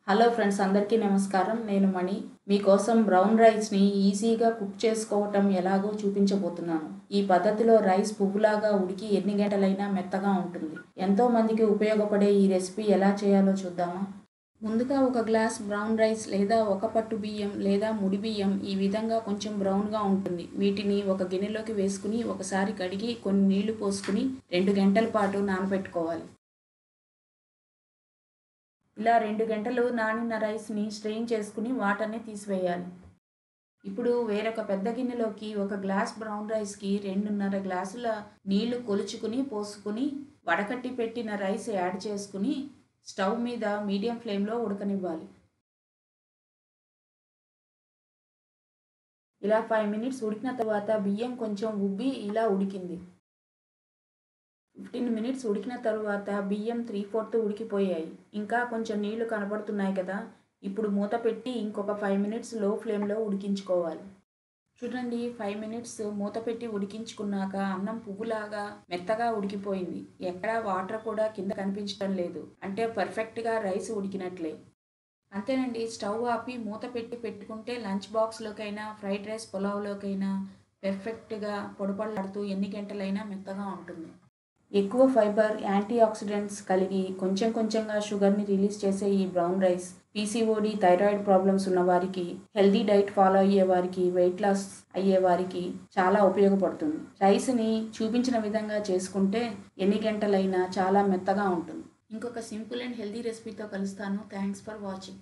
Hello friends, అందరికీ నమస్కారం. నేను మణి. మీకోసం బ్రౌన్ రైస్ని ఈజీగా కుక్ చేసుకోవటం ఎలాగో చూపించబోతున్నాను. ఈ పద్ధతిలో రైస్ పువ్వులాగా ఉడికి ఎన్ని గంటలైనా మెత్తగా ఉంటుంది. ఎంతో మందికి ఉపయోగపడే ఈ రెసిపీ ఎలా చేయాలో చూద్దామా? ముందుగా ఒక గ్లాస్ బ్రౌన్ రైస్ లేదా ఒక పట్టు బియ్యం లేదా ముడి బియ్యం ఈ విధంగా కొంచెం బ్రౌన్గా ఉంటుంది. వీటిని ఒక గిన్నెలోకి వేసుకుని ఒకసారి కడిగి కొన్ని నీళ్లు పోసుకుని 2 గంటల పాటు నానబెట్టుకోవాలి. ఇలా 2 గంటలు నానిన రైస్ని స్ట్రెయిన్ చేసుకుని వాటర్ని తీసివేయాలి. ఇప్పుడు వేరొక పెద్ద గిన్నెలోకి ఒక గ్లాస్ బ్రౌన్ రైస్కి 2.5 గ్లాసుల నీళ్లు కొలుచుకుని పోసుకుని వడకట్టి పెట్టిన రైస్ యాడ్ చేసుకుని స్టవ్ మీద మీడియం ఫ్లేమ్లో ఉడకనివ్వాలి. ఇలా 5 మినిట్స్ ఉడికిన తర్వాత బియ్యం కొంచెం ఉబ్బి ఇలా ఉడికింది. 15 మినిట్స్ ఉడికిన తరువాత బియ్యం 3/4 ఉడికిపోయాయి. ఇంకా కొంచెం నీళ్లు కనబడుతున్నాయి కదా. ఇప్పుడు మూత పెట్టి ఇంకొక 5 మినిట్స్ లో ఫ్లేమ్లో ఉడికించుకోవాలి. చూడండి, 5 మినిట్స్ మూత పెట్టి ఉడికించుకున్నాక అన్నం పువ్వులాగా మెత్తగా ఉడికిపోయింది. ఎక్కడా వాటర్ కూడా కింద కనిపించడం లేదు. అంటే పర్ఫెక్ట్గా రైస్ ఉడికినట్లే. అంతేనండి, స్టవ్ ఆపి మూత పెట్టుకుంటే లంచ్ బాక్స్లోకైనా ఫ్రైడ్ రైస్ పులావ్లోకైనా పర్ఫెక్ట్గా పొడపడలాడుతూ ఎన్ని గంటలైనా మెత్తగా ఉంటుంది. ఎక్కువ ఫైబర్, యాంటీ ఆక్సిడెంట్స్ కలిగి కొంచెం కొంచెంగా షుగర్ని రిలీజ్ చేసే ఈ brown rice PCOD, thyroid problems ఉన్నవారికి, హెల్దీ డైట్ ఫాలో అయ్యే వారికి, వెయిట్ లాస్ అయ్యే వారికి చాలా ఉపయోగపడుతుంది. రైస్ని చూపించిన విధంగా చేసుకుంటే ఎన్ని గంటలైనా చాలా మెత్తగా ఉంటుంది. ఇంకొక సింపుల్ అండ్ హెల్దీ రెసిపీతో కలుస్తాను. Thanks for watching.